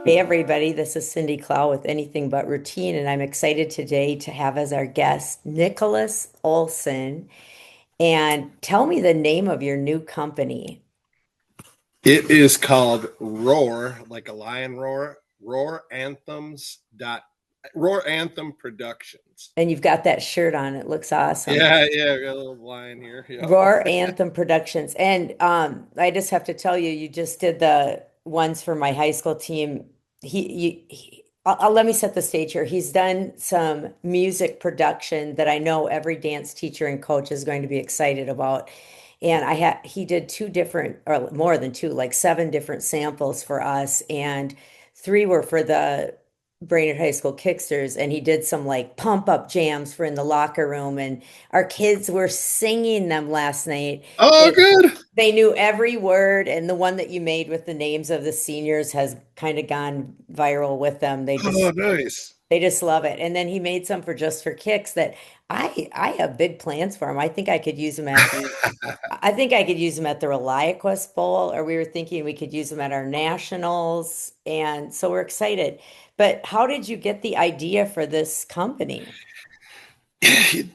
Hey everybody, this is Cindy Clow with Anything But Routine, and I'm excited today to have as our guest Nicholas Olson. And tell me the name of your new company. It is called Roar, like a lion roar. Roar Anthem Productions. And you've got that shirt on, it looks awesome. Yeah, we got a little lion here. Yep. Roar Anthem Productions. And I just have to tell you, you just did the ones for my high school team. Let me set the stage here. He's done some music production that I know every dance teacher and coach is going to be excited about. And he did two different, or more than two, like seven different samples for us, and three were for the Brainerd High School Kicksters, and he did some like pump up jams for in the locker room, and our kids were singing them last night. Oh, It, good. they knew every word, and the one that you made with the names of the seniors has kind of gone viral with them. Oh, nice. They just love it. And then he made some for Just for Kicks that I have big plans for him. I think I could use them at the Reliaquest Bowl, or we were thinking we could use them at our nationals. And so we're excited. But how did you get the idea for this company?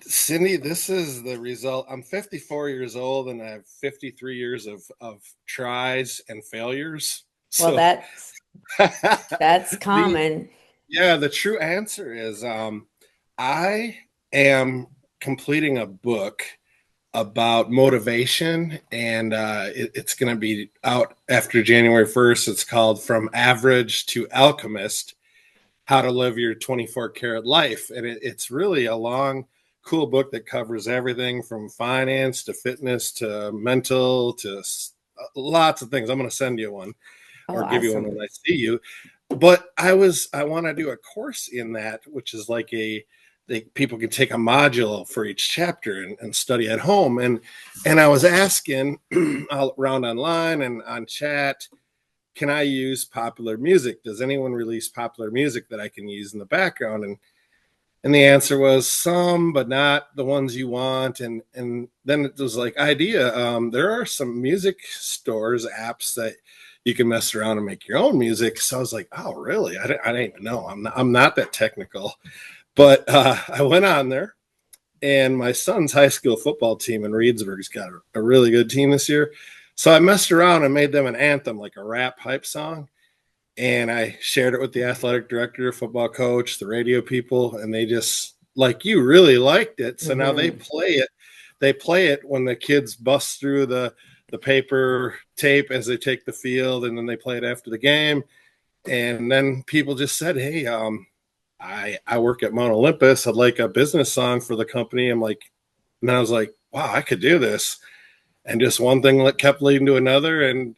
Cindy, this is the result. I'm 54 years old and I have 53 years of tries and failures. Well, So that's the common. yeah, the true answer is I am completing a book about motivation, and it's going to be out after January 1st. It's called From Average to Alchemist: How to Live Your 24 Karat Life. And it's really a long, cool book that covers everything from finance to fitness to mental to lots of things. I'm going to send you one Oh, or give you one awesome. when I see you. But I want to do a course in that, which is like people can take a module for each chapter and study at home. And I was asking around online and on chat, can I use popular music? Does anyone release popular music that I can use in the background? And the answer was some, but not the ones you want. And then it was like idea. There are some music stores apps that you can mess around and make your own music. So I was like, oh, really? I didn't even know. I'm not that technical. But I went on there, and my son's high school football team in Reedsburg's got a really good team this year. So I messed around and made them an anthem, like a rap hype song. And I shared it with the athletic director, football coach, the radio people, and they just, like you, really liked it. So now they Hmm. play it. They play it when the kids bust through the paper tape as they take the field, and then they play it after the game. And then people just said, "Hey, I work at Mount Olympus. I'd like a business song for the company." I'm like, and then I was like, wow, I could do this. And just one thing kept leading to another, and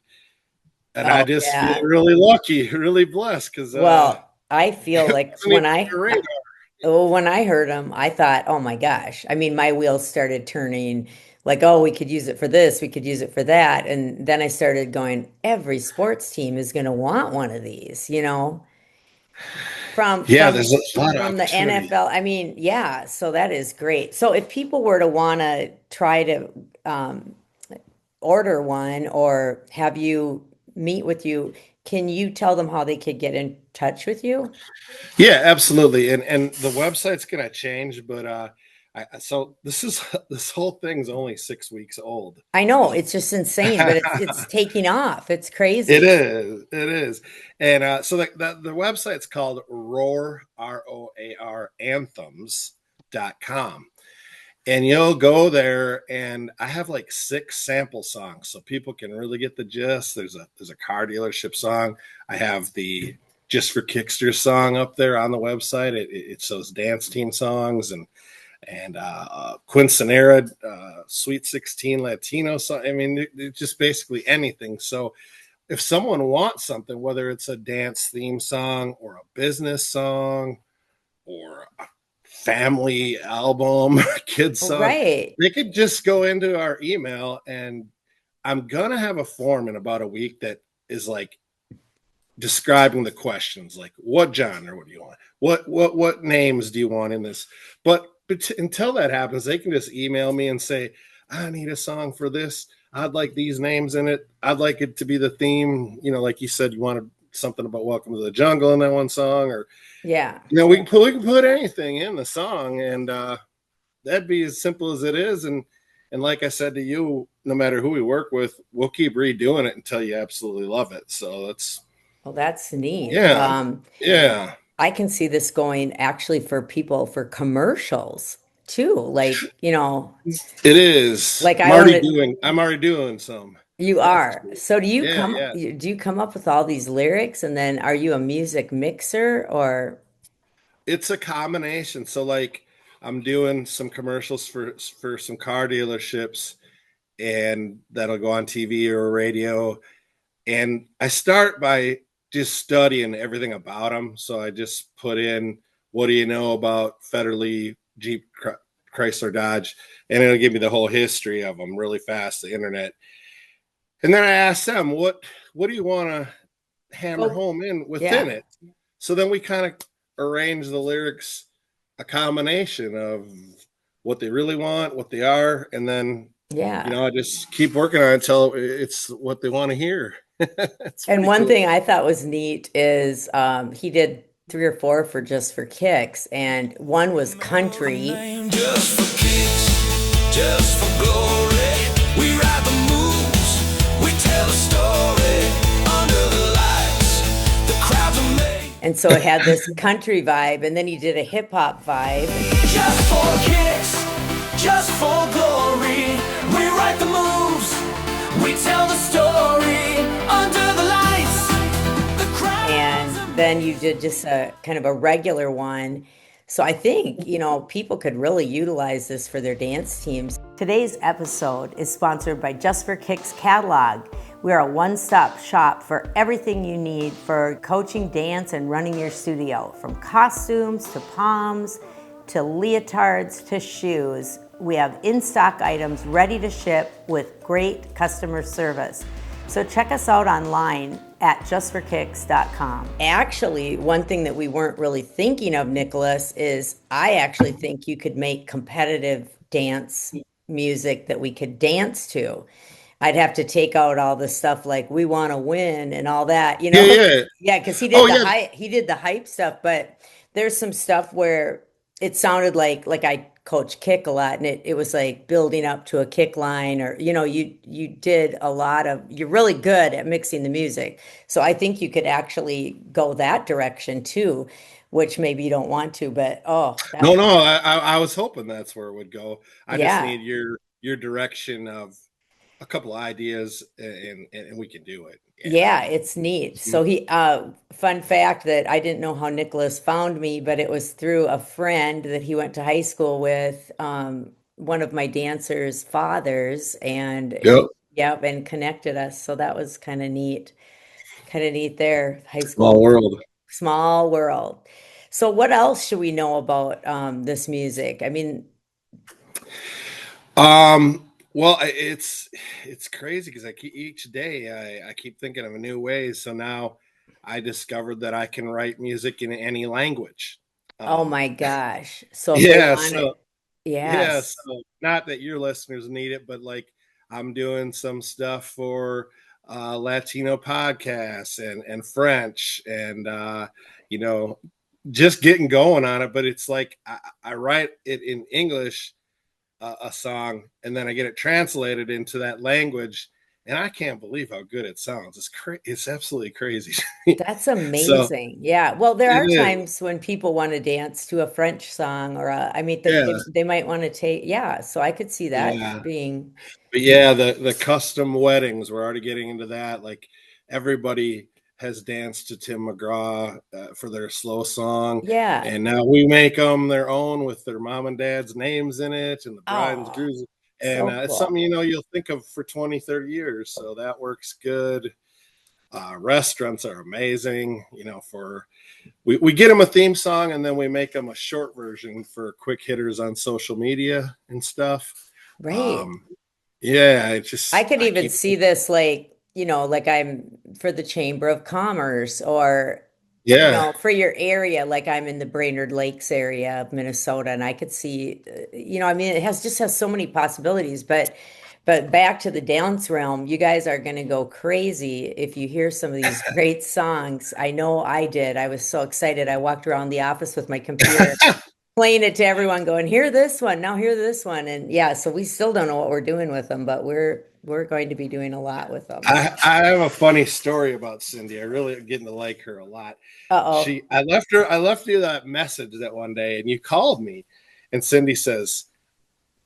I Oh, just feel yeah. really lucky, really blessed because Well, I feel it like wasn't even on your radar. when I heard him, I thought, oh my gosh. I mean, my wheels started turning like, oh, we could use it for this, we could use it for that. And then I started going, every sports team is going to want one of these, from Yeah, from there's a lot of from the opportunity. NFL. I mean, yeah, so that is great. So if people were to want to try to order one or have you meet with you, can you tell them how they could get in touch with you? Yeah, absolutely. And the website's gonna change, but so this whole thing's only 6 weeks old. I know Um, it's just insane, but it's taking off. It's It crazy. is. It is. And so the website's called Roar, ROAR, anthems.com. And you'll go there, and I have like 6 sample songs so people can really get the gist. There's a car dealership song. I have the Just For Kickster song up there on the website. It's those dance team songs and Quinceanera, Sweet 16 Latino song. I mean, it's just basically anything. So if someone wants something, whether it's a dance theme song or a business song or a family album, kids song, Right. they could just go into our email, and I'm gonna have a form in about a week that is like describing the questions, like what genre would you want, what names do you want in this, but until that happens, they can just email me and say, I need a song for this. I'd like these names in it. I'd like it to be the theme. Like you said, you want to something about Welcome to the Jungle in that one song, or Yeah. we can put anything in the song, and that'd be as simple as it is. And like I said to you, no matter who we work with, we'll keep redoing it until you absolutely love it. So that's Well, that's neat. yeah, yeah. I can see this going actually for people for commercials too. Like, It is. like I own it. I'm already doing some. You are. So Yeah, yeah. do you come up with all these lyrics and then are you a music mixer or It's a combination. So like I'm doing some commercials for some car dealerships, and that'll go on TV or radio. And I start by just studying everything about them. So I just put in, what do you know about Federley, Jeep, Chrysler, Dodge, and it'll give me the whole history of them really fast, the internet. And then I ask them, what do you want to hammer oh, home in within yeah. it? So then we kind of arrange the lyrics, a combination of what they really want, what they are, and then Yeah. I just keep working on it until it's what they want to hear. It's And pretty one cool. thing I thought was neat is he did three or four for Just for Kicks, and one was country. Just for kicks, just for glory. We write the moves, we tell a story under the lights. The crowds are made. And so it had this country vibe, and then he did a hip hop vibe. Just for kicks, just for glory. We write the moves, we tell the story under the lights. The crowds are And then you did just a kind of a regular one. So I think, people could really utilize this for their dance teams. Today's episode is sponsored by Just for Kicks catalog. We are a one-stop shop for everything you need for coaching dance and running your studio, from costumes to poms to leotards to shoes. We have in-stock items ready to ship with great customer service. So check us out online at justforkicks.com. Actually, one thing that we weren't really thinking of, Nicholas, is I actually think you could make competitive dance music that we could dance to. I'd have to take out all the stuff like "We Want to Win" and all that, Yeah, yeah. Yeah, because Oh, yeah. he did the hype stuff, but there's some stuff where it sounded like I coach kick a lot, and it was like building up to a kick line, or you did a lot of, you're really good at mixing the music. So I think you could actually go that direction too, which maybe you don't want to, but oh, No, that no. I was hoping that's where it would go. I just yeah. need your direction of a couple of ideas, and we can do it. Yeah, it's neat. So fun fact that I didn't know how Nicholas found me, but it was through a friend that he went to high school with, one of my dancers' fathers, and Yep. yep, and connected us. So that was kind of neat there. High Small school, world. small world. So what else should we know about this music? I mean, Well, it's crazy because each day I keep thinking of new ways. So now I discovered that I can write music in any language. oh Um, my gosh. So if they yeah, want so it, yeah, yes. so not that your listeners need it, but like I'm doing some stuff for Latino podcasts and French, and you know just getting going on it. But it's like I write it in English, a song, and then I get it translated into that language, and I can't believe how good it sounds. It's absolutely crazy. That's So amazing. Yeah. Well, there it are is. times when people want to dance to a French song or I mean, Yeah, they might want to take, yeah. So I could see that yeah. being, But yeah, the custom weddings, we're already getting into that. Like everybody has danced to Tim McGraw for their slow song, yeah. and now we make them their own with their mom and dad's names in it, and the bride and Oh, groom. And so it's something cool. you'll think of for 20, 30 years. So that works good. Restaurants are amazing. For we get them a theme song, and then we make them a short version for quick hitters on social media and stuff. Right. Um, yeah, I could I even can't. see this like, like I'm for the Chamber of Commerce or, Yeah, for your area, like I'm in the Brainerd Lakes area of Minnesota, and I could see, I mean, it has just has so many possibilities, but But back to the dance realm, you guys are going to go crazy if you hear some of these great songs. I know I did. I was so excited. I walked around the office with my computer, playing it to everyone, going, "Hear this one, now hear this one." And yeah, so we still don't know what we're doing with them, but we're going to be doing a lot with them. I have a funny story about Cindy. I really am getting to like her a lot. Uh-oh. I left you that message that one day, and you called me, and Cindy says,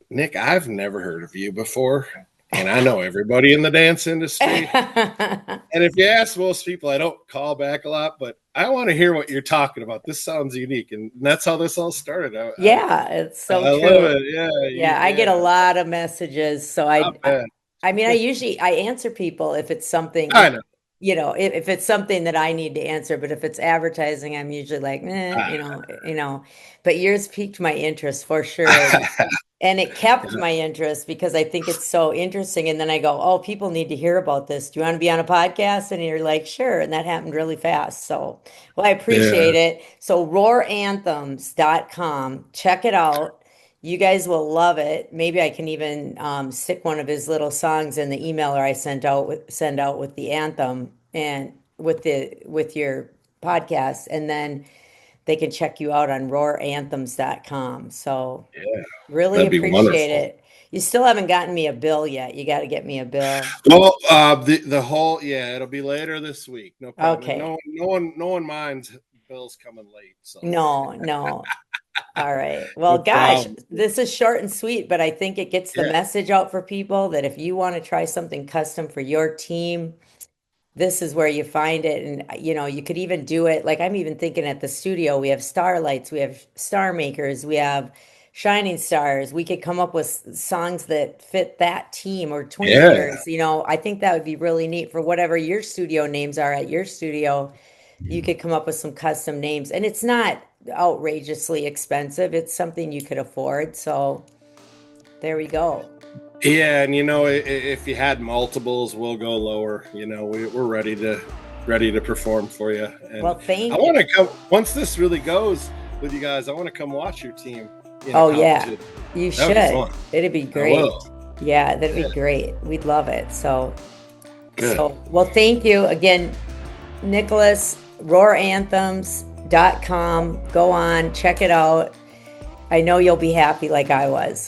"Nick, I've never heard of you before, and I know everybody in the dance industry." And if you ask most people, I don't call back a lot, but I want to hear what you're talking about. This sounds unique, and that's how this all started. Yeah, it's so I true. love it. Yeah, I get a lot of messages, so Not bad. I mean, I answer people if it's something, I know. if it's something that I need to answer, but if it's advertising, I'm usually like, but yours piqued my interest for sure. And it kept my interest because I think it's so interesting. And then I go, oh, people need to hear about this. Do you want to be on a podcast? And you're like, sure. And that happened really fast. So, well, I appreciate it. So roaranthems.com, check it out. You guys will love it. Maybe I can even stick one of his little songs in the emailer I send out with the anthem and with your podcast, and then they can check you out on roaranthems.com. So really That'd be appreciate wonderful. it. You still haven't gotten me a bill yet. You got to get me a bill. Well, the whole it'll be later this week. No problem. Okay. No one minds bills coming late. So No. All right. Well, no gosh, problem. this is short and sweet, but I think it gets the Yeah. message out for people that if you want to try something custom for your team, this is where you find it. And you could even do it. Like I'm even thinking at the studio, we have starlights, we have star makers, we have shining stars. We could come up with songs that fit that team or Yeah. twinkers. I think that would be really neat for whatever your studio names are at your studio. You could come up with some custom names, and it's not outrageously expensive. It's something you could afford. So there we go. Yeah, and if you had multiples, we'll go lower. We're ready to perform for you. And Well, thank I you. want to come once this really goes with you guys. I want to come watch your team. Oh yeah, competition. you That would be should. fun. It'd be I great. will. Yeah, that'd be Yeah. great. We'd love it. So, Good. well, thank you again, Nicholas. roaranthems.com. Go on, check it out. I know you'll be happy like I was.